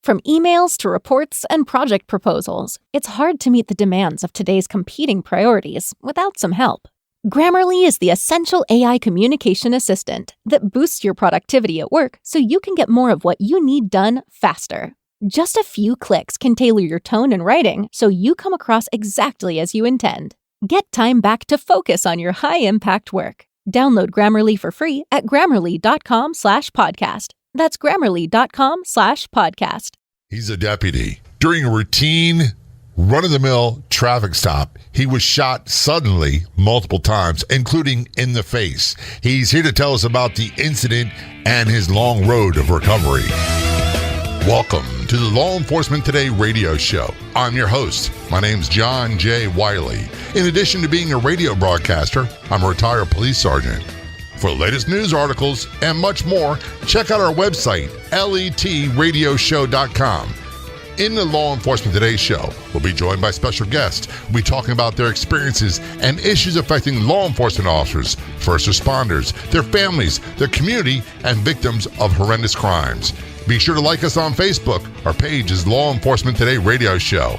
From emails to reports and project proposals, it's hard to meet the demands of today's competing priorities without some help. Grammarly is the essential AI communication assistant that boosts your productivity at work so you can get more of what you need done faster. Just a few clicks can tailor your tone and writing so you come across exactly as you intend. Get time back to focus on your high-impact work. Download Grammarly for free at grammarly.com/podcast. That's grammarly.com/podcast. He's a deputy. During a routine, run-of-the-mill traffic stop, he was shot suddenly multiple times, including in the face. He's here to tell us about the incident and his long road of recovery. Welcome to the Law Enforcement Today radio show. I'm your host. My name's John J. Wiley. In addition to being a radio broadcaster, I'm a retired police sergeant. For the latest news articles and much more, check out our website, letradioshow.com. In the Law Enforcement Today show, we'll be joined by special guests. We'll be talking about their experiences and issues affecting law enforcement officers, first responders, their families, their community, and victims of horrendous crimes. Be sure to like us on Facebook. Our page is Law Enforcement Today Radio Show.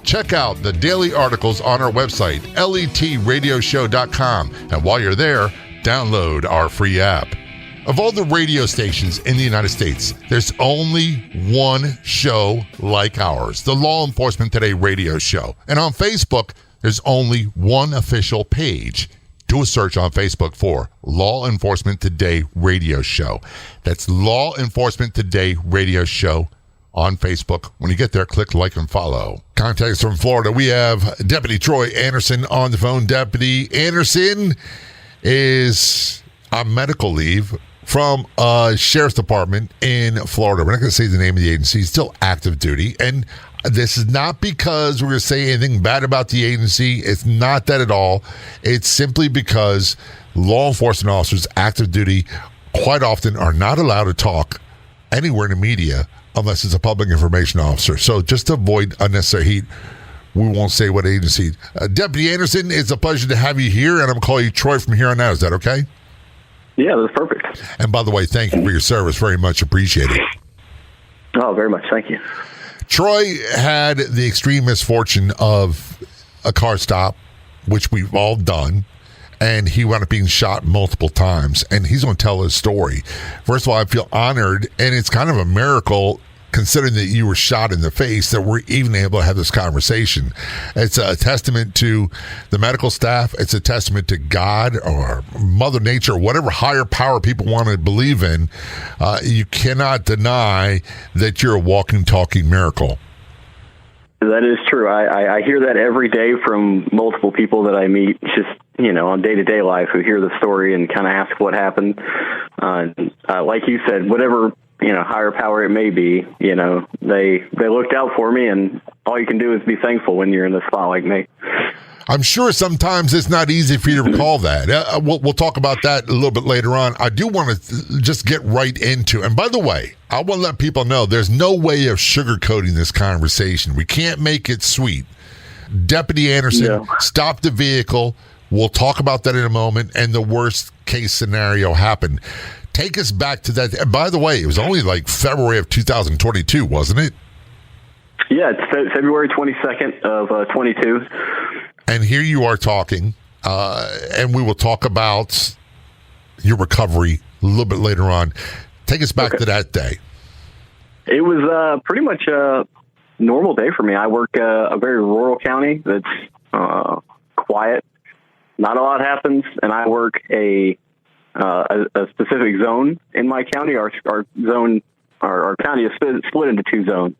Check out the daily articles on our website, letradioshow.com. And while you're there, download our free app. Of all the radio stations in the United States, there's only one show like ours, the Law Enforcement Today radio show. And on Facebook, there's only one official page. Do a search on Facebook for Law Enforcement Today radio show. That's Law Enforcement Today radio show on Facebook. When you get there, click like and follow. Contact us from Florida. We have Deputy Troy Anderson on the phone. Deputy Anderson is on medical leave from a sheriff's department in Florida. We're not going to say the name of the agency. He's still active duty. And this is not because we're going to say anything bad about the agency. It's not that at all. It's simply because law enforcement officers active duty quite often are not allowed to talk anywhere in the media unless it's a public information officer. So just to avoid unnecessary heat, we won't say what agency. Deputy Anderson, it's a pleasure to have you here, and I'm going to call you Troy from here on out. Is that okay? Yeah, that's perfect. And by the way, thank you for your service. Very much appreciated. Oh, very much. Thank you. Troy had the extreme misfortune of a car stop, which we've all done, and he wound up being shot multiple times, and he's going to tell his story. First of all, I feel honored, and it's kind of a miracle considering that you were shot in the face, that we're even able to have this conversation. It's a testament to the medical staff. It's a testament to God or Mother Nature, or whatever higher power people want to believe in. You cannot deny that you're a walking, talking miracle. That is true. I hear that every day from multiple people that I meet, just, on day-to-day life, who hear the story and kind of ask what happened. Like you said, whatever higher power it may be, they looked out for me, and all you can do is be thankful when you're in a spot like me. I'm sure sometimes it's not easy for you to recall that. We'll talk about that a little bit later on. I do want to just get right into, and by the way, I want to let people know there's no way of sugarcoating this conversation. We can't make it sweet. Deputy Anderson stopped the vehicle. We'll talk about that in a moment, and the worst case scenario happened. Take us back to that. And by the way, it was only like February of 2022, wasn't it? Yeah, it's February 22nd of 22. And here you are talking, and we will talk about your recovery a little bit later on. Take us back to that day. It was pretty much a normal day for me. I work a very rural county that's quiet. Not a lot happens, and I work a specific zone in my county. Our zone, our county is split into two zones,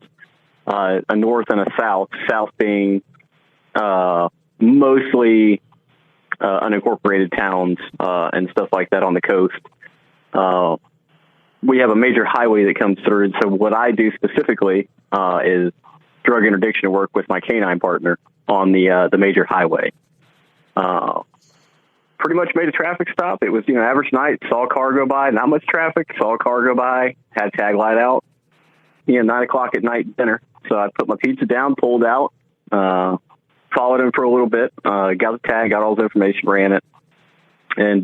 a north and a south. South being mostly unincorporated towns and stuff like that on the coast. We have a major highway that comes through, and so what I do specifically is drug interdiction work with my canine partner on the major highway. Pretty much made a traffic stop. It was, average night, saw a car go by, not much traffic, saw a car go by, had tag light out, 9:00 at night dinner. So I put my pizza down, pulled out, followed him for a little bit, got the tag, got all his information, ran it. And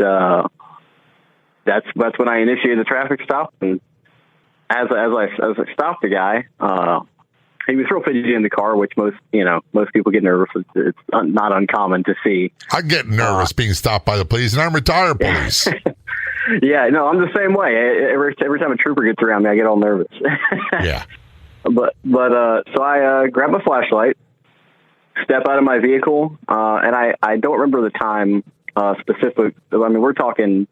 that's when I initiated the traffic stop. And as I stopped the guy, he was real fidgety in the car, which most people get nervous. It's not uncommon to see. I get nervous being stopped by the police, and I'm retired police. Yeah, no, I'm the same way. Every time a trooper gets around me, I get all nervous. Yeah. But so I grab my flashlight, step out of my vehicle, and I don't remember the time specific. I mean, we're talking,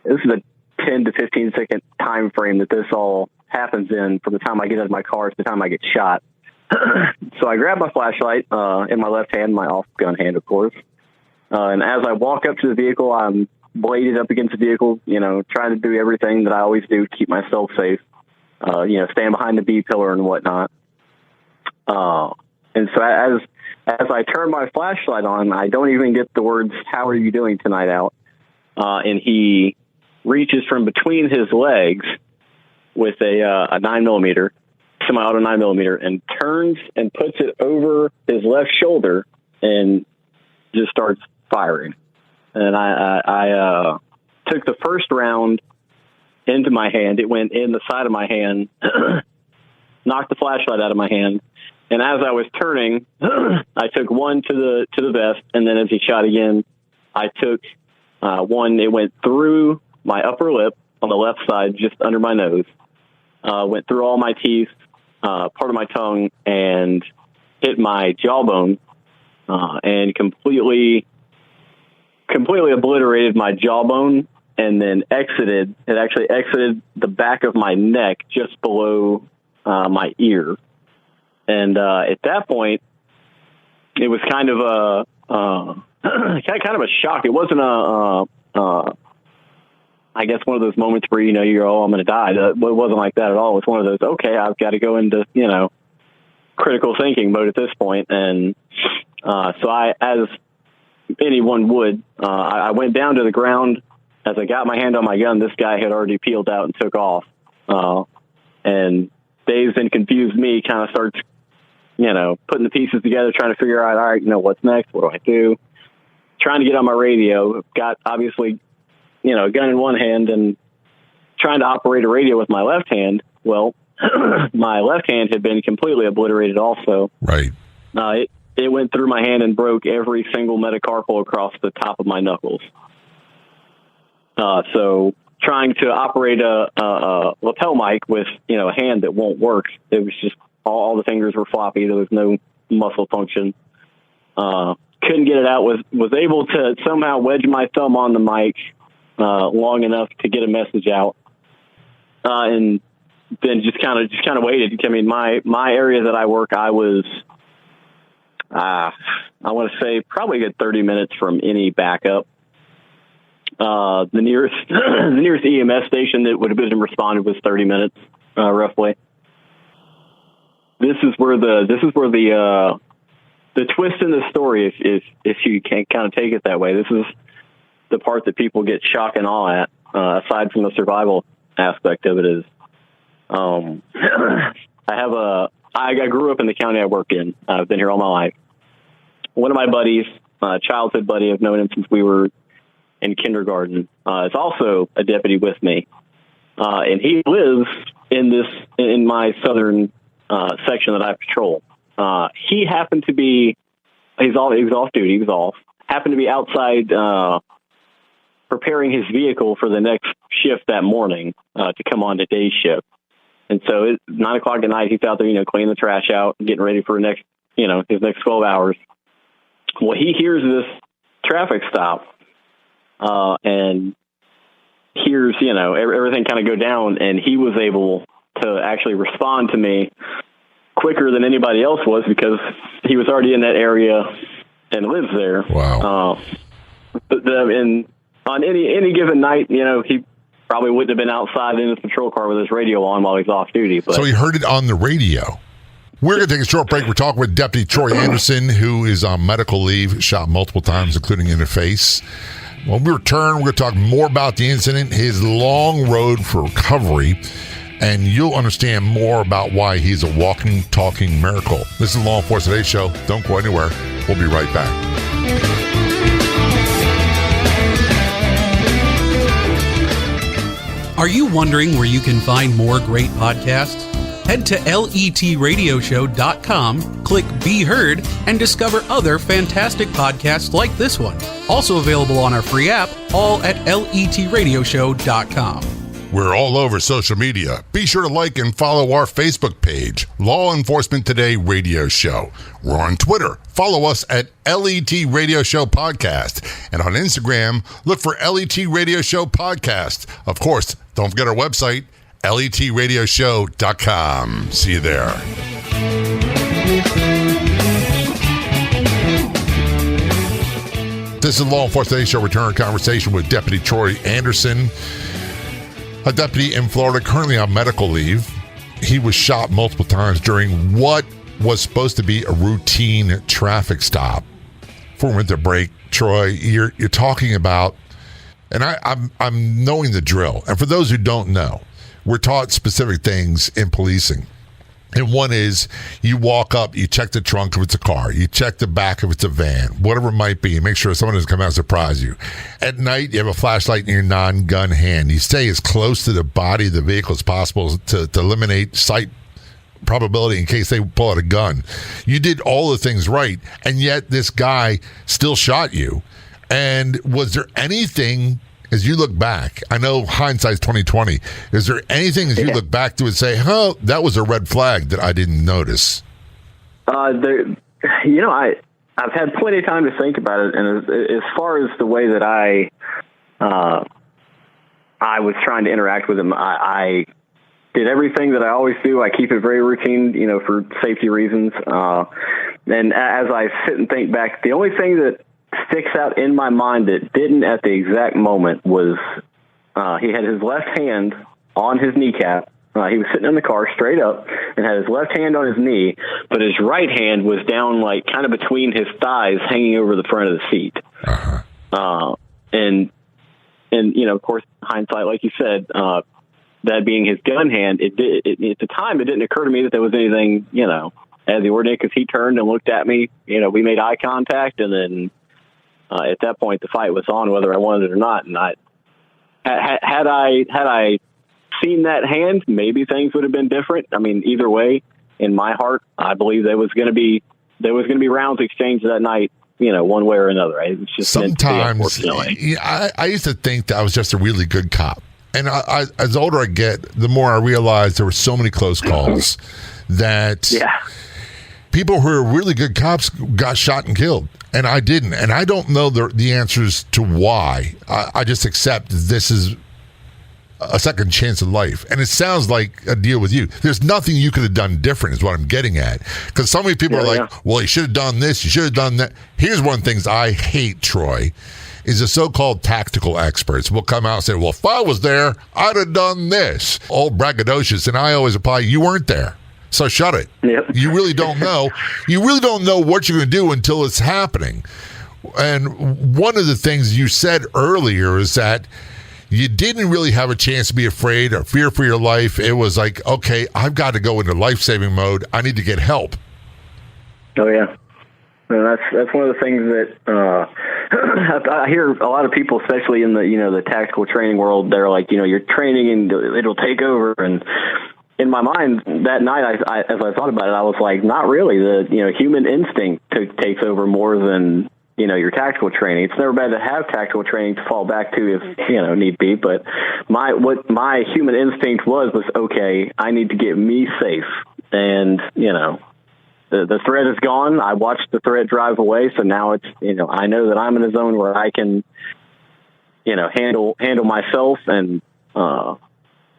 this is a 10 to 15 second time frame that this all happens in, from the time I get out of my car to the time I get shot. So I grab my flashlight in my left hand, my off gun hand, of course. And as I walk up to the vehicle, I'm bladed up against the vehicle, trying to do everything that I always do to keep myself safe. Stand behind the B pillar and whatnot. And so as I turn my flashlight on, I don't even get the words, "How are you doing tonight?" out. And he reaches from between his legs with a 9mm, semi-auto 9mm, and turns and puts it over his left shoulder and just starts firing. And I took the first round into my hand. It went in the side of my hand, knocked the flashlight out of my hand. And as I was turning, I took one to the vest, and then as he shot again, I took one. It went through my upper lip on the left side, just under my nose. Went through all my teeth, part of my tongue, and hit my jawbone, and completely obliterated my jawbone, and then exited the back of my neck just below my ear. And at that point, it was kind of a shock. It wasn't I guess one of those moments where you're, I'm going to die. It wasn't like that at all. It was one of those, okay, I've got to go into critical thinking mode at this point. And so I, as anyone would, I went down to the ground. As I got my hand on my gun, this guy had already peeled out and took off. And dazed and confused me kind of starts, putting the pieces together, trying to figure out, all right, what's next? What do I do? Trying to get on my radio. Got, obviously, a gun in one hand and trying to operate a radio with my left hand. Well, my left hand had been completely obliterated also. Right. It went through my hand and broke every single metacarpal across the top of my knuckles. So trying to operate a lapel mic with, a hand that won't work. It was just all the fingers were floppy. There was no muscle function. Couldn't get it out. Was able to somehow wedge my thumb on the mic long enough to get a message out. And then just kind of waited. I mean, my area that I work, I was, I want to say probably a good 30 minutes from any backup. The nearest EMS station that would have been responded was 30 minutes, roughly. This is where the twist in the story, if you can kind of take it that way. This is the part that people get shock and awe at, aside from the survival aspect of it. Is I grew up in the county I work in. I've been here all my life. One of my buddies, childhood buddy, I've known him since we were in kindergarten, is also a deputy with me, and he lives in my southern section that I patrol. He happened to be, he was off duty. He was off. Happened to be outside preparing his vehicle for the next shift that morning to come on to day shift. And so it's 9 o'clock at night. He's out there, cleaning the trash out, getting ready for his next 12 hours. Well, he hears this traffic stop. And here's, everything kind of go down, and he was able to actually respond to me quicker than anybody else was because he was already in that area and lives there. Wow. And on any given night, he probably wouldn't have been outside in his patrol car with his radio on while he's off duty. But so he heard it on the radio. We're going to take a short break. We're talking with Deputy Troy Anderson, who is on medical leave, shot multiple times, including in the face. When we return, we're going to talk more about the incident, his long road for recovery, and you'll understand more about why he's a walking, talking miracle. This is Law Enforcement Today Show. Don't go anywhere. We'll be right back. Are you wondering where you can find more great podcasts? Head to letradioshow.com, click Be Heard, and discover other fantastic podcasts like this one. Also available on our free app, all at letradioshow.com. We're all over social media. Be sure to like and follow our Facebook page, Law Enforcement Today Radio Show. We're on Twitter. Follow us at LET Radio Show Podcast. And on Instagram, look for LET Radio Show Podcast. Of course, don't forget our website, letradioshow.com. See you there. This is Law Enforcement Today Show. Return our conversation with Deputy Troy Anderson, a deputy in Florida currently on medical leave. He was shot multiple times during what was supposed to be a routine traffic stop. Before we went to break, Troy, you're talking about, and I'm knowing the drill. And for those who don't know, we're taught specific things in policing. And one is you walk up, you check the trunk if it's a car, you check the back if it's a van, whatever it might be, and make sure someone doesn't come out and surprise you. At night, you have a flashlight in your non-gun hand. You stay as close to the body of the vehicle as possible to eliminate sight probability in case they pull out a gun. You did all the things right, and yet this guy still shot you. And was there anything, as you look back, I know hindsight's 20/20, is there anything as you look back to and say, that was a red flag that I didn't notice? I've had plenty of time to think about it, and as far as the way that I was trying to interact with him, I did everything that I always do. I keep it very routine, for safety reasons. And as I sit and think back, the only thing that sticks out in my mind that didn't at the exact moment was he had his left hand on his kneecap. He was sitting in the car straight up and had his left hand on his knee, but his right hand was down like kind of between his thighs, hanging over the front of the seat. And of course, hindsight, like you said, that being his gun hand, at the time, it didn't occur to me that there was anything, out of the ordinary, because he turned and looked at me. We made eye contact, and then at that point, the fight was on, whether I wanted it or not. And had I seen that hand, maybe things would have been different. I mean, either way, in my heart, I believe there was going to be rounds exchanged that night. One way or another. It was just sometimes. I used to think that I was just a really good cop. And as the older I get, the more I realize there were so many close calls that people who are really good cops got shot and killed. And I didn't. And I don't know the answers to why. I just accept this is a second chance in life. And it sounds like a deal with you. There's nothing you could have done different is what I'm getting at. Because so many people are like, well, you should have done this, you should have done that. Here's one of the things I hate, Troy, is the so-called tactical experts will come out and say, well, if I was there, I'd have done this. All braggadocious. And I always reply, you weren't there. So shut it. Yep. You really don't know. You really don't know what you're going to do until it's happening. And one of the things you said earlier is that you didn't really have a chance to be afraid or fear for your life. It was like, okay, I've got to go into life-saving mode. I need to get help. Oh, yeah. And that's one of the things that I hear a lot of people, especially in the tactical training world, they're like, you're training and it'll take over. And in my mind that night, as I thought about it, I was like, not really. The human instinct takes over more than your tactical training. It's never bad to have tactical training to fall back to if need be. But what my human instinct was okay. I need to get me safe, and the threat is gone. I watched the threat drive away, so now it's I know that I'm in a zone where I can handle myself, and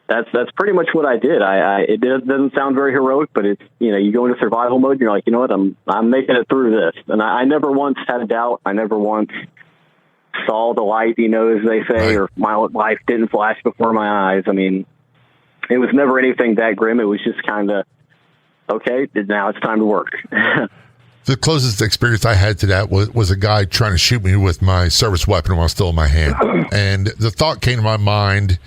that's pretty much what I did. It doesn't sound very heroic, but it's you go into survival mode. And you're like, you know what, I'm making it through this, and I never once had a doubt. I never once saw the light, as they say, or my life didn't flash before my eyes. I mean, it was never anything that grim. It was just kind of, okay, now it's time to work. The closest experience I had to that was a guy trying to shoot me with my service weapon while still in my hand. And the thought came to my mind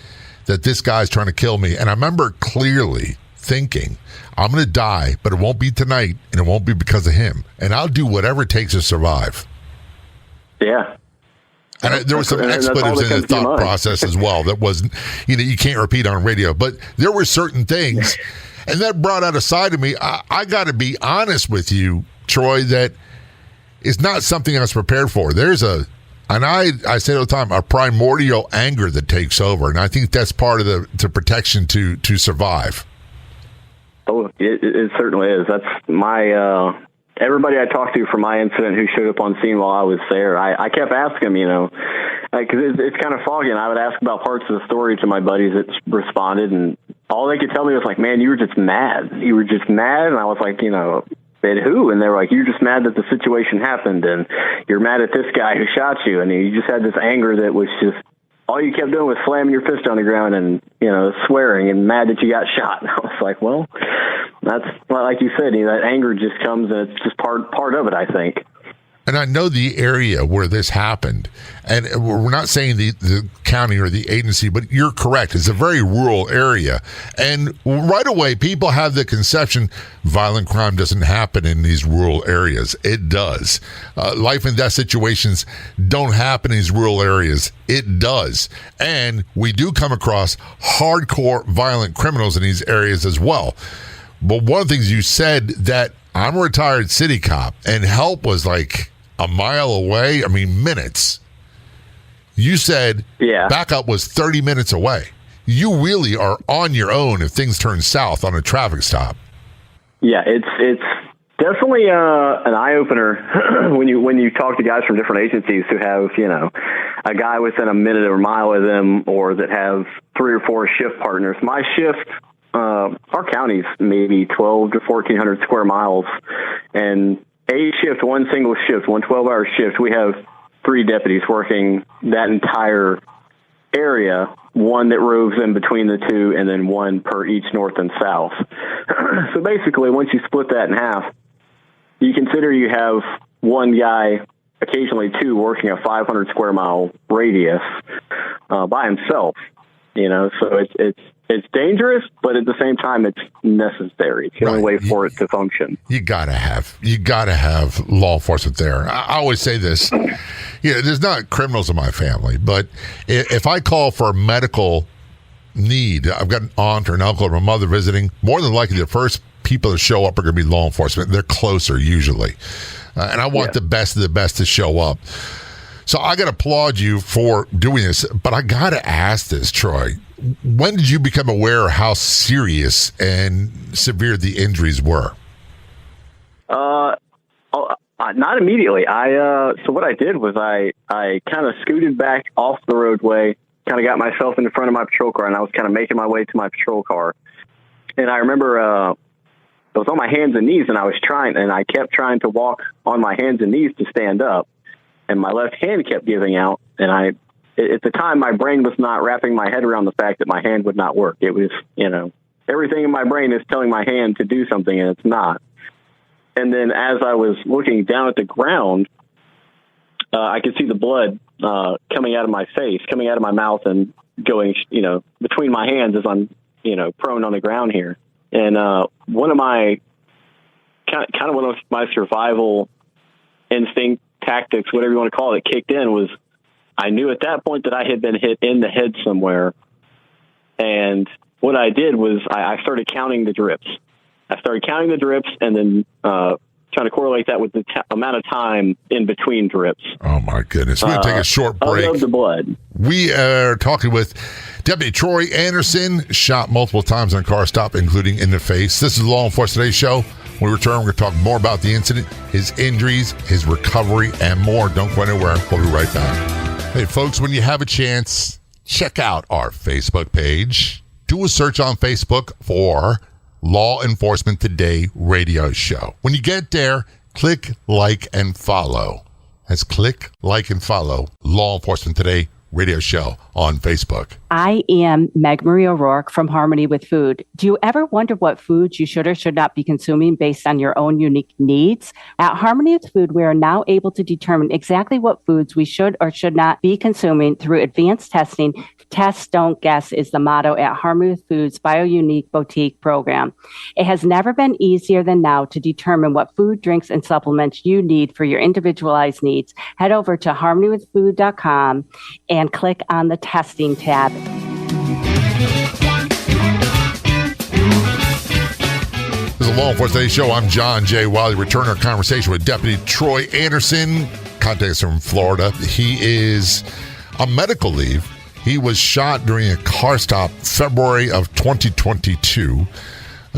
that this guy's trying to kill me. And I remember clearly thinking, I'm going to die, but it won't be tonight, and it won't be because of him. And I'll do whatever it takes to survive. Yeah. And there were some expletives in the thought process as well that wasn't, you can't repeat on radio. But there were certain things, and that brought out a side of me. I got to be honest with you, Troy, that is not something I was prepared for. There's and I say all the time, a primordial anger that takes over. And I think that's part of the protection to survive. Oh, it certainly is. That's my... Everybody I talked to from my incident who showed up on scene while I was there, I kept asking them, because it's kind of foggy, and I would ask about parts of the story to my buddies that responded, and all they could tell me was like, man, you were just mad. You were just mad, and I was like, at who? And they were like, you're just mad that the situation happened, and you're mad at this guy who shot you, and you just had this anger that was just, all you kept doing was slamming your fist on the ground and, swearing and mad that you got shot. And I was like, well, that's like you said, that anger just comes, and it's just part of it, I think. And I know the area where this happened, and we're not saying the county or the agency, but you're correct. It's a very rural area. And right away, people have the conception violent crime doesn't happen in these rural areas. It does. Life and death situations don't happen in these rural areas. It does. And we do come across hardcore violent criminals in these areas as well. But one of the things you said, that I'm a retired city cop and help was like a mile away. I mean, minutes. You said backup was 30 minutes away. You really are on your own if things turn south on a traffic stop. Yeah, it's definitely an eye-opener when you talk to guys from different agencies who have, a guy within a minute or a mile of them, or that have 3 or 4 shift partners. My shift, our county's maybe 12 to 1,400 square miles, and a shift, one single shift, one 12-hour shift, we have 3 deputies working that entire area, one that roves in between the 2, and then 1 per each north and south. So basically, once you split that in half, you consider you have 1 guy, occasionally 2, working a 500 square mile radius by himself. So it's dangerous, but at the same time, it's necessary. It's the only way for it to function. You gotta have law enforcement there. I always say this. There's not criminals in my family, but if I call for a medical need, I've got an aunt or an uncle or a mother visiting, more than likely the first people that show up are going to be law enforcement. They're closer usually. And I want the best of the best to show up. So I got to applaud you for doing this, but I got to ask this, Troy. When did you become aware of how serious and severe the injuries were? Not immediately. So what I did was I kind of scooted back off the roadway, kind of got myself in the front of my patrol car, and I was kind of making my way to my patrol car. And I remember I was on my hands and knees, and I kept trying to walk on my hands and knees to stand up, and my left hand kept giving out, and at the time, my brain was not wrapping my head around the fact that my hand would not work. It was, everything in my brain is telling my hand to do something, and it's not. And then as I was looking down at the ground, I could see the blood coming out of my face, coming out of my mouth, and going, between my hands as I'm, prone on the ground here. And one of my survival instinct tactics, whatever you want to call it, kicked in was, I knew at that point that I had been hit in the head somewhere. And what I did was I started counting the drips. And then trying to correlate that with the amount of time in between drips. Oh, my goodness. We're going to take a short break. Of the blood. We are talking with Deputy Troy Anderson, shot multiple times on a car stop, including in the face. This is the Law Enforcement Today Show. When we return, we're going to talk more about the incident, his injuries, his recovery, and more. Don't go anywhere. We'll be right back. Hey, folks, when you have a chance, check out our Facebook page. Do a search on Facebook for Law Enforcement Today Radio Show. When you get there, click like and follow. That's click like and follow Law Enforcement Today Radio Show on Facebook. I am Meg Marie O'Rourke from Harmony with Food. Do you ever wonder what foods you should or should not be consuming based on your own unique needs? At Harmony with Food, we are now able to determine exactly what foods we should or should not be consuming through advanced testing. Test, don't guess is the motto at Harmony with Food's BioUnique Boutique program. It has never been easier than now to determine what food, drinks, and supplements you need for your individualized needs. Head over to harmonywithfood.com and click on the testing tab. This is a Law Enforcement Today show. I'm John J. Wiley. Return our conversation with Deputy Troy Anderson. Contact us from Florida. He is on medical leave. He was shot during a car stop February of 2022.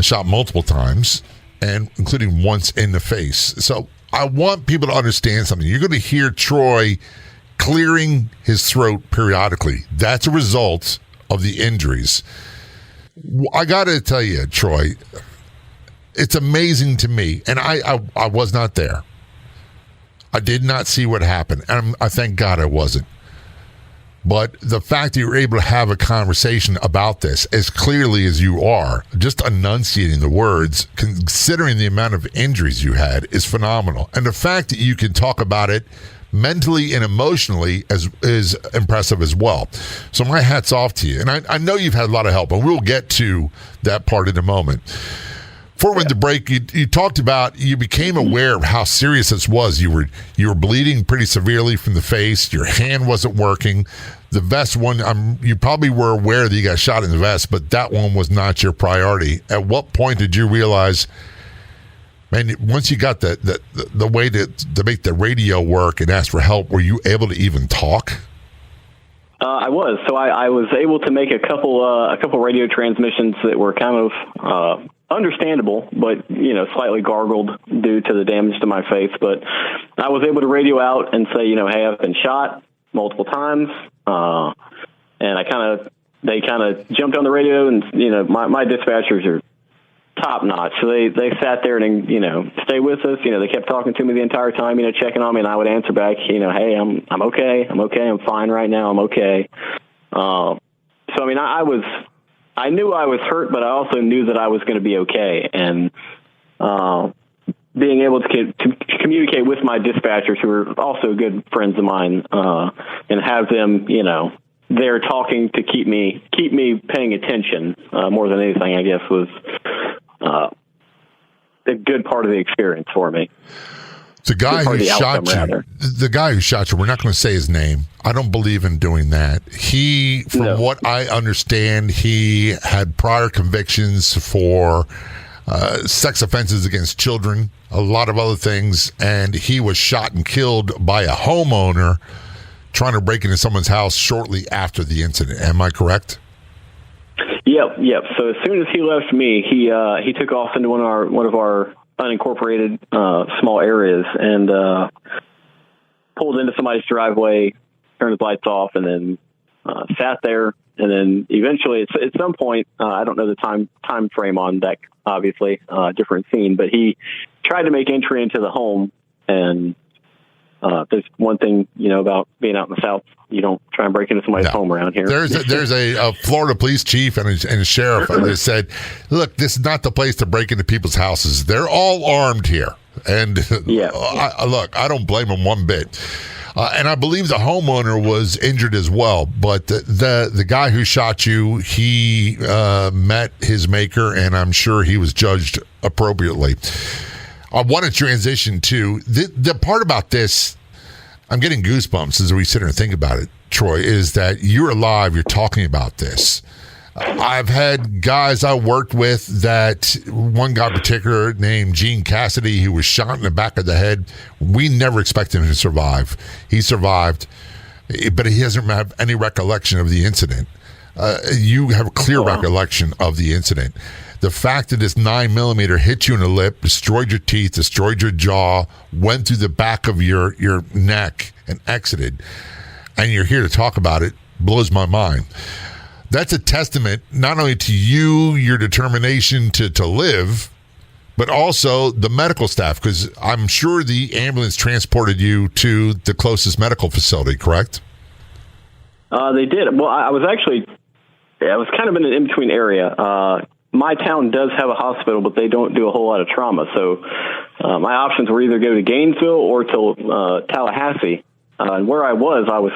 Shot multiple times, and including once in the face. So I want people to understand something. You're going to hear Troy clearing his throat periodically. That's a result of the injuries. I got to tell you, Troy, it's amazing to me, and I was not there. I did not see what happened, and I thank God I wasn't. But the fact that you're able to have a conversation about this as clearly as you are, just enunciating the words, considering the amount of injuries you had, is phenomenal. And the fact that you can talk about it mentally and emotionally is impressive as well. So my hat's off to you. And I know you've had a lot of help, and we'll get to that part in a moment. Before we went to break, you talked about you became aware of how serious this was. You were bleeding pretty severely from the face. Your hand wasn't working. The vest one, you probably were aware that you got shot in the vest, but that one was not your priority. At what point did you realize, man, once you got the way to make the radio work and ask for help, were you able to even talk? I was. So I was able to make a couple radio transmissions that were kind of understandable, but slightly gargled due to the damage to my face. But I was able to radio out and say, hey, I've been shot multiple times, and they kind of jumped on the radio, and my dispatchers are top notch. So they sat there and stay with us. They kept talking to me the entire time, checking on me, and I would answer back, hey, I'm okay, I'm fine right now, I'm okay. So I knew I was hurt, but I also knew that I was going to be okay. And being able to communicate with my dispatchers, who are also good friends of mine, and have them, there talking to keep me paying attention more than anything, I guess, was a good part of the experience for me. The guy who shot you, we're not going to say his name. I don't believe in doing that. From what I understand, he had prior convictions for sex offenses against children, a lot of other things, and he was shot and killed by a homeowner trying to break into someone's house shortly after the incident. Am I correct? Yep. So as soon as he left me, he took off into one of our unincorporated small areas and pulled into somebody's driveway, turned his lights off, and then sat there. And then eventually, at some point, I don't know the time frame on that, obviously, different scene, but he tried to make entry into the home. And there's one thing, about being out in the South, you don't try and break into somebody's home around here. There's a Florida police chief and a sheriff that said, look, this is not the place to break into people's houses. They're all armed here. And I don't blame them one bit. And I believe the homeowner was injured as well. But the guy who shot you, he met his maker, and I'm sure he was judged appropriately. I want to transition to the part about this. I'm getting goosebumps as we sit here and think about it, Troy, is that you're alive, you're talking about this. I've had guys I worked with that, one guy in particular named Gene Cassidy, who was shot in the back of the head. We never expected him to survive. He survived, but he doesn't have any recollection of the incident. You have a clear recollection of the incident. The fact that this 9mm hit you in the lip, destroyed your teeth, destroyed your jaw, went through the back of your neck and exited, and you're here to talk about it, blows my mind. That's a testament not only to you, your determination to live, but also the medical staff, because I'm sure the ambulance transported you to the closest medical facility, correct? They did. Well, I was actually Yeah, it was kind of in an in-between area. My town does have a hospital, but they don't do a whole lot of trauma. So my options were either go to Gainesville or to Tallahassee. And where I was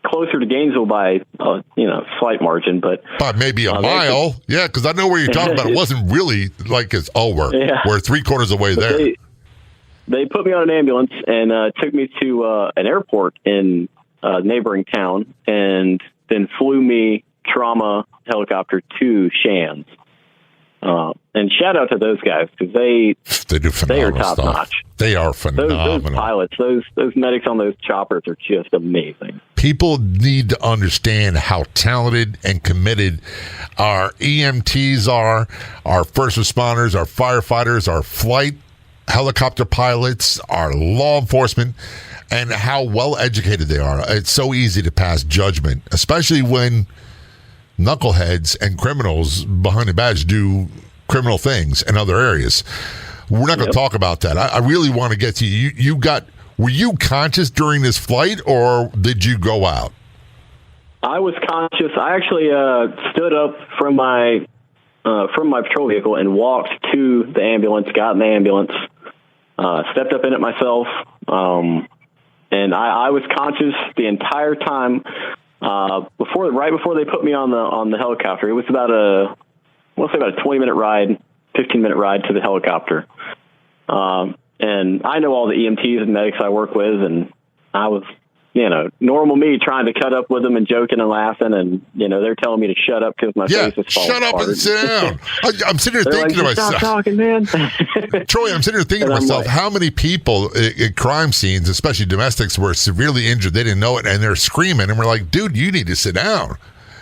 closer to Gainesville by slight margin, but by maybe a mile. Yeah, because I know where you're talking about. It wasn't really like we're 3/4 of the way there. They put me on an ambulance and took me to an airport in a neighboring town, and then flew me trauma helicopter to Shands. And shout out to those guys, because they do phenomenal they are top stuff. notch. They are phenomenal. Those pilots, those medics on those choppers are just amazing. People need to understand how talented and committed our EMTs are, our first responders, our firefighters, our flight helicopter pilots, our law enforcement, and how well educated they are. It's so easy to pass judgment, especially when knuckleheads and criminals behind the badge do criminal things in other areas. We're not going to talk about that. I really want to get to you. Were you conscious during this flight, or did you go out? I was conscious. I actually stood up from my patrol vehicle and walked to the ambulance, got in the ambulance, stepped up in it myself, and I was conscious the entire time. Right before they put me on the helicopter. It was about a 20-minute ride, 15-minute ride to the helicopter. And I know all the EMTs and medics I work with, and I was, normal me trying to cut up with them and joking and laughing, and, they're telling me to shut up because my face is falling shut up apart. And sit down. I'm sitting here thinking to myself. Stop talking, man. Troy, I'm sitting here thinking to myself, how many people at crime scenes, especially domestics, were severely injured, they didn't know it, and they're screaming, and we're like, dude, you need to sit down.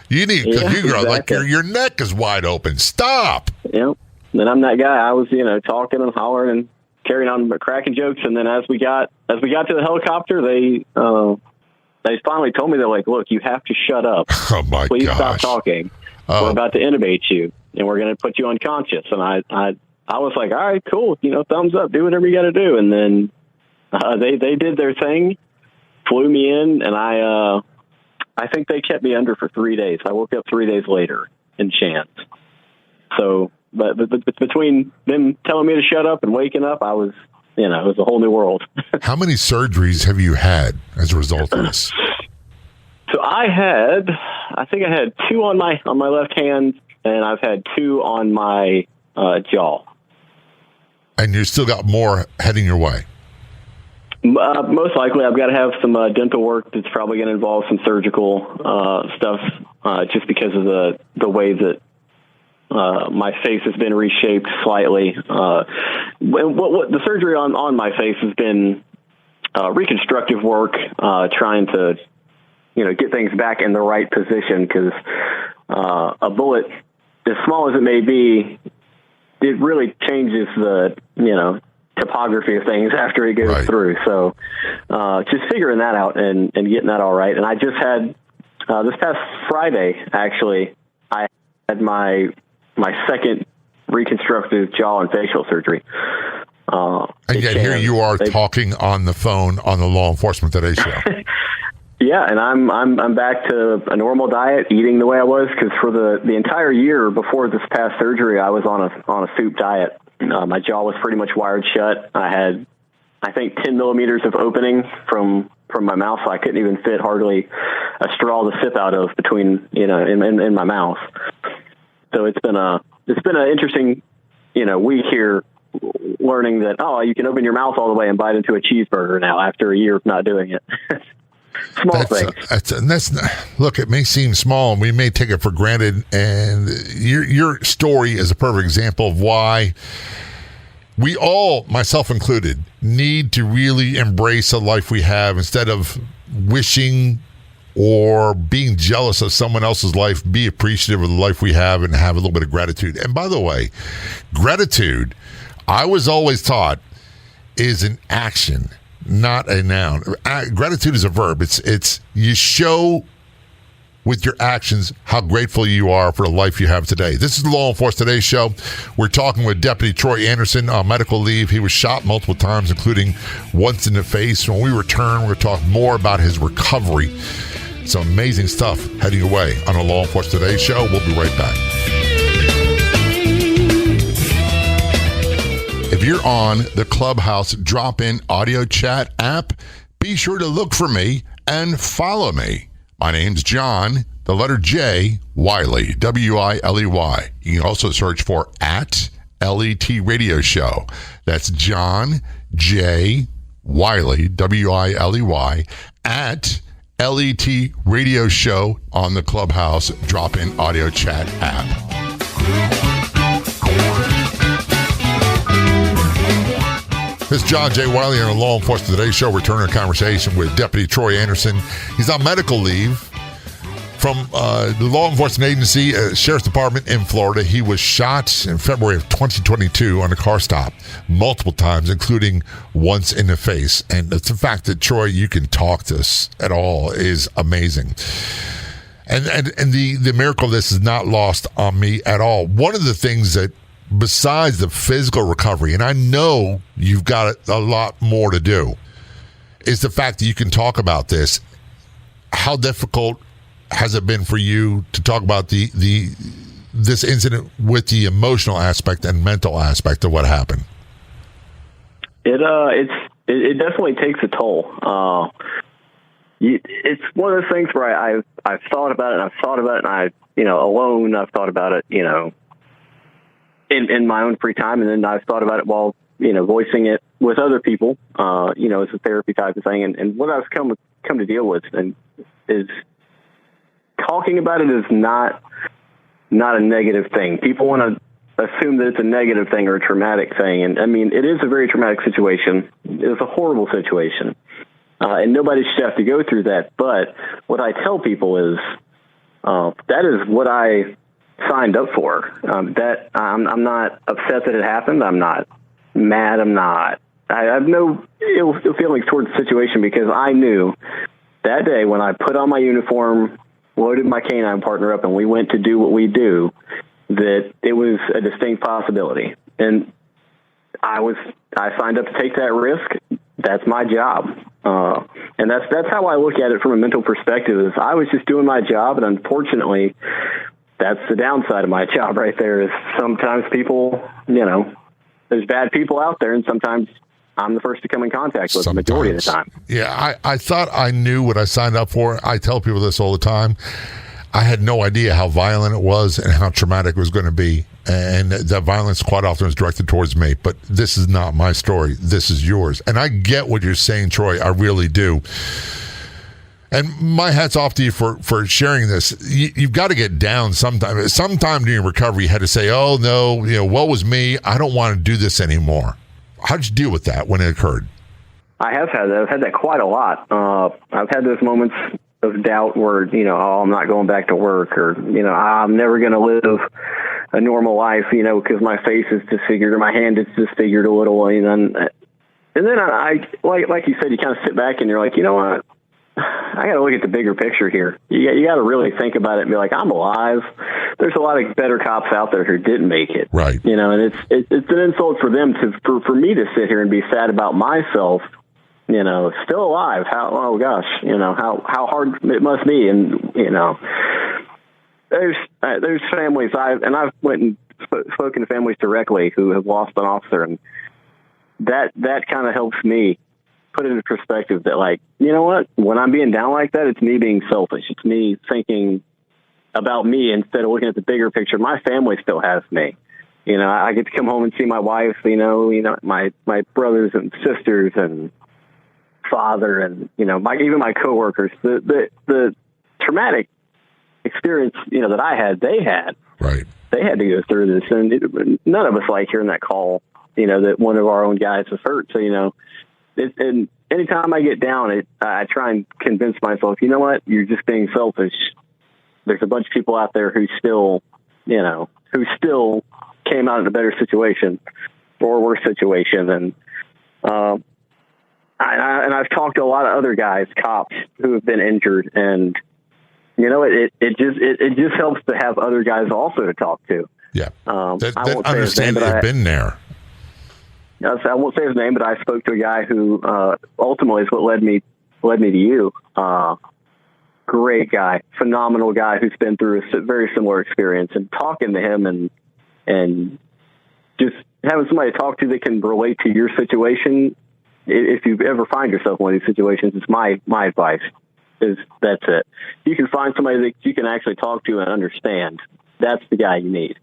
You need, because like your neck is wide open. Stop. Yep. And I'm that guy. I was, talking and hollering and carrying on cracking jokes, and then as we got to the helicopter, they finally told me, they're like, look, you have to shut up. Oh my Please gosh. stop talking. We're about to intubate you, and we're going to put you unconscious. And I was like, all right, cool. Thumbs up, do whatever you got to do. And then they did their thing, flew me in, and I think they kept me under for 3 days. I woke up 3 days later in Shands. So, but between them telling me to shut up and waking up, I was, it was a whole new world. How many surgeries have you had as a result of this? So I think I had 2 on my left hand, and I've had 2 on my jaw. And you still got more heading your way? Most likely, I've got to have some dental work that's probably going to involve some surgical stuff, just because of the way that my face has been reshaped slightly. What the surgery on my face has been reconstructive work, trying to get things back in the right position, because a bullet, as small as it may be, it really changes the topography of things after it goes through. So just figuring that out and getting that all right. And I just had this past Friday, actually, I had my second reconstructive jaw and facial surgery. And yet here you are talking on the phone on the Law Enforcement Today show. Yeah, and I'm back to a normal diet, eating the way I was, because for the entire year before this past surgery, I was on a soup diet. My jaw was pretty much wired shut. I had, I think, 10 millimeters of opening from my mouth, so I couldn't even fit hardly a straw to sip out of between, in my mouth. So it's been an interesting, week here, learning that, you can open your mouth all the way and bite into a cheeseburger now after a year of not doing it. Small things. Look, it may seem small, and we may take it for granted. And your story is a perfect example of why we all, myself included, need to really embrace the life we have instead of wishing or being jealous of someone else's life. Be appreciative of the life we have and have a little bit of gratitude. And by the way, gratitude, I was always taught, is an action, not a noun. Gratitude is a verb. It's you show with your actions how grateful you are for the life you have today. This is the Law Enforcement Today show. We're talking with Deputy Troy Anderson on medical leave. He was shot multiple times, including once in the face. When we return, we're going to talk more about his recovery Some amazing stuff heading your way on a Law Enforcement Today show. We'll be right back. If you're on the Clubhouse drop-in audio chat app, be sure to look for me and follow me. My name's John, the letter J, Wiley, W-I-L-E-Y. You can also search for @ LET Radio Show. That's John J. Wiley, W-I-L-E-Y, @ LET Radio Show on the Clubhouse drop-in audio chat app. This is John J. Wiley on the Law Enforcement Today show, returning a conversation with Deputy Troy Anderson. He's on medical leave from the law enforcement agency, Sheriff's Department in Florida. He was shot in February of 2022 on a car stop multiple times, including once in the face. And the fact that, Troy, you can talk to us at all is amazing. And the miracle of this is not lost on me at all. One of the things that, besides the physical recovery, and I know you've got a lot more to do, is the fact that you can talk about this. How difficult has it been for you to talk about this incident with the emotional aspect and mental aspect of what happened? It definitely takes a toll. It's one of those things where I've thought about it, and alone I've thought about it, in my own free time, and then I've thought about it while, voicing it with other people, as a therapy type of thing. And what I've come to deal with is talking about it is not a negative thing. People want to assume that it's a negative thing or a traumatic thing. And I mean, it is a very traumatic situation. It's a horrible situation. And nobody should have to go through that. But what I tell people is, that is what I signed up for. That I'm not upset that it happened. I'm not mad. I have no ill feelings towards the situation, because I knew that day when I put on my uniform, loaded my canine partner up, and we went to do what we do, that it was a distinct possibility. And I signed up to take that risk. That's my job. And that's how I look at it from a mental perspective, is I was just doing my job. And unfortunately, that's the downside of my job right there, is sometimes people, there's bad people out there, and sometimes I'm the first to come in contact with the majority of the time. Yeah, I thought I knew what I signed up for. I tell people this all the time. I had no idea how violent it was and how traumatic it was going to be. And that violence quite often is directed towards me. But this is not my story. This is yours. And I get what you're saying, Troy. I really do. And my hat's off to you for sharing this. You've got to get down sometime. Sometime during recovery, you had to say, oh, no, woe was me. I don't want to do this anymore. How did you deal with that when it occurred? I have had that. I've had that quite a lot. I've had those moments of doubt where, I'm not going back to work, or, I'm never going to live a normal life, because my face is disfigured or my hand is disfigured a little. And then I like you said, you kind of sit back and you're like, you know what? I got to look at the bigger picture here. You got to really think about it and be like, I'm alive. There's a lot of better cops out there who didn't make it. Right. And it's an insult for them for me to sit here and be sad about myself, still alive. How hard it must be. And, there's families I've went and spoken to families directly who have lost an officer. And that kind of helps me put it into perspective that, like, you know what, when I'm being down like that, it's me being selfish. It's me thinking about me instead of looking at the bigger picture. My family still has me. I get to come home and see my wife, my brothers and sisters and father and, even my coworkers. The traumatic experience, that I had, they had. Right. They had to go through this. And none of us like hearing that call, that one of our own guys was hurt. So, and anytime I get down, I try and convince myself, you know what, you're just being selfish. There's a bunch of people out there who still came out in a better situation or a worse situation. And I've talked to a lot of other guys, cops, who have been injured, and it just helps to have other guys also to talk to. Yeah, I won't understand that you've been there. I won't say his name, but I spoke to a guy who ultimately is what led me to you. great guy, phenomenal guy who's been through a very similar experience. And talking to him and just having somebody to talk to that can relate to your situation, if you ever find yourself in one of these situations, it's my advice. That's it. You can find somebody that you can actually talk to and understand. That's the guy you need.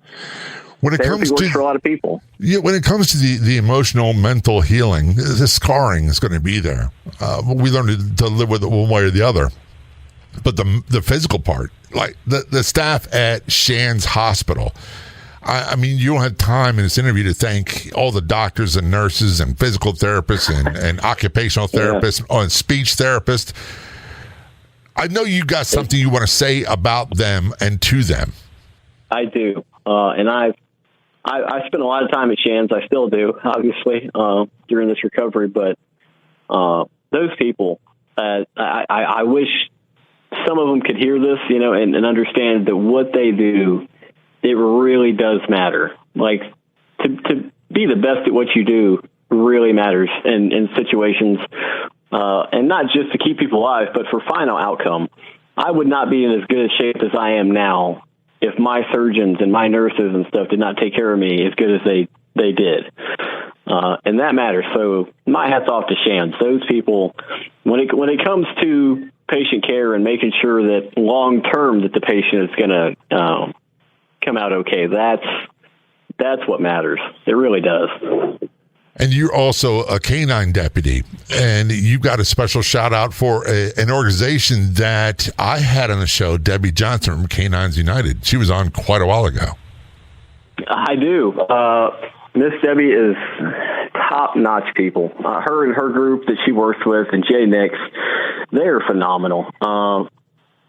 When it comes to for a lot of people, when it comes to the emotional, mental healing, the scarring is going to be there. We learn to live with it one way or the other. But the physical part, like the staff at Shands Hospital, I mean, you don't have time in this interview to thank all the doctors and nurses and physical therapists and occupational therapists and speech therapists. I know you got something you want to say about them and to them. I do, and I spent a lot of time at Shands. I still do, obviously, during this recovery. But those people, I wish some of them could hear this, and understand that what they do, it really does matter. Like to be the best at what you do really matters in situations, and not just to keep people alive, but for final outcome. I would not be in as good a shape as I am now if my surgeons and my nurses and stuff did not take care of me as good as they did. And that matters. So my hat's off to Shands. Those people, when it comes to patient care and making sure that long term that the patient is going to come out okay, that's what matters. It really does. And you're also a canine deputy, and you've got a special shout out for an organization that I had on the show, Debbie Johnson from Canines United. She was on quite a while ago. I do. Miss Debbie is top-notch people. Her and her group that she works with, and Jay Nix, they're phenomenal.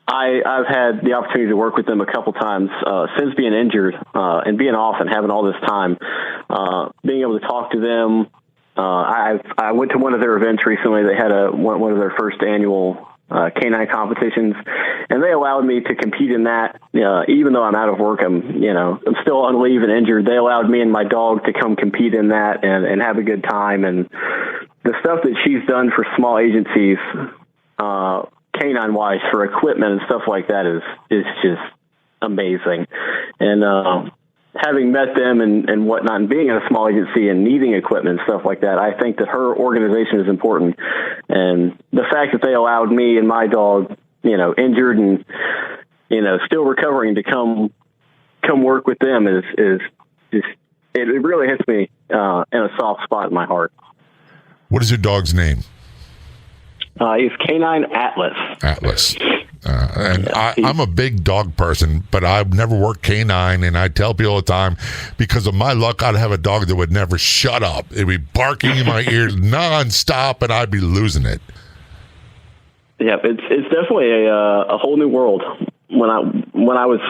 I've had the opportunity to work with them a couple times since being injured and being off and having all this time. Being able to talk to them. I went to one of their events recently. They had one of their first annual canine competitions, and they allowed me to compete in that. Even though I'm out of work, I'm still on leave and injured. They allowed me and my dog to come compete in that and have a good time. And the stuff that she's done for small agencies, canine wise, for equipment and stuff like that is just amazing. And having met them and whatnot, and being in a small agency and needing equipment and stuff like that, I think that her organization is important. And the fact that they allowed me and my dog, injured and, still recovering, to come work with them is just, it really hits me in a soft spot in my heart. What is your dog's name? He's Canine Atlas. Atlas. I'm a big dog person, but I've never worked canine, and I tell people all the time, because of my luck, I'd have a dog that would never shut up. It'd be barking in my ears nonstop, and I'd be losing it. Yeah, it's definitely a whole new world. When I was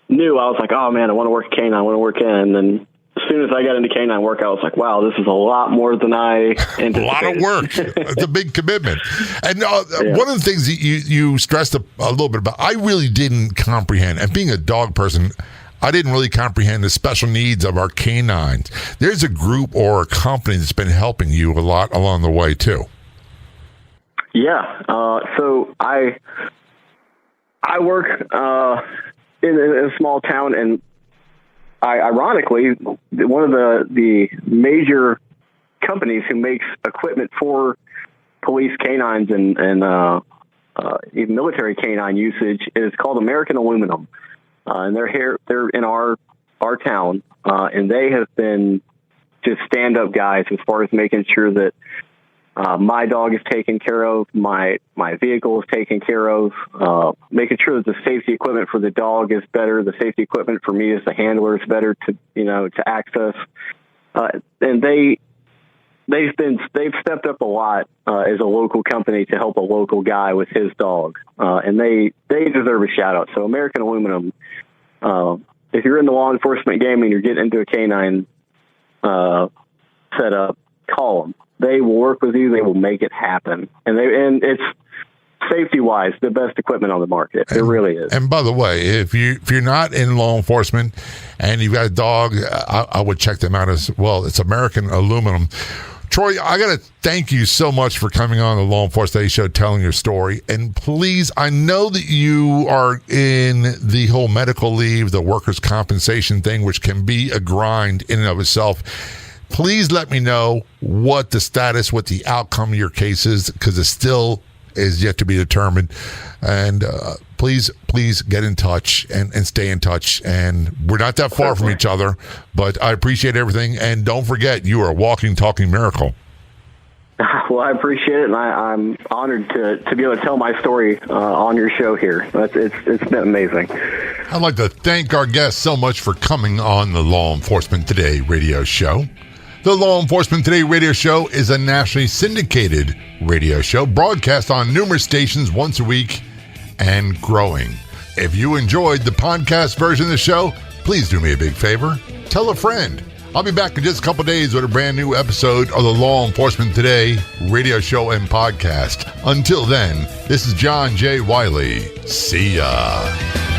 new, I was like, oh man, I want to work canine, I want to work in, and then as soon as I got into canine work, I was like, wow, this is a lot more than I anticipated. A lot of work. It's a big commitment. And one of the things that you stressed a little bit about, I really didn't comprehend, and being a dog person, I didn't really comprehend the special needs of our canines. There's a group or a company that's been helping you a lot along the way, too. Yeah. So I work in a small town, and ironically, one of the major companies who makes equipment for police canines and even military canine usage is called American Aluminum, and they're in our town, and they have been just stand-up guys as far as making sure that my dog is taken care of, my vehicle is taken care of, making sure that the safety equipment for the dog is better, the safety equipment for me as the handler is better to access. And they've stepped up a lot as a local company to help a local guy with his dog, and they deserve a shout out. So American Aluminum, if you're in the law enforcement game and you're getting into a canine setup, call them. They will work with you. They will make it happen. And it's safety-wise the best equipment on the market. It really is. And by the way, if you're not in law enforcement and you've got a dog, I would check them out as well. It's American Aluminum. Troy, I got to thank you so much for coming on the Law Enforcement Today show, telling your story. And please, I know that you are in the whole medical leave, the workers' compensation thing, which can be a grind in and of itself. Please let me know what the status, what the outcome of your case is, because it still is yet to be determined. And please get in touch and stay in touch. And we're not that far from each other, but I appreciate everything. And don't forget, you are a walking, talking miracle. Well, I appreciate it, and I'm honored to be able to tell my story on your show here. It's been amazing. I'd like to thank our guests so much for coming on the Law Enforcement Today radio show. The Law Enforcement Today radio show is a nationally syndicated radio show broadcast on numerous stations once a week and growing. If you enjoyed the podcast version of the show, please do me a big favor. Tell a friend. I'll be back in just a couple days with a brand new episode of the Law Enforcement Today radio show and podcast. Until then, this is John J. Wiley. See ya.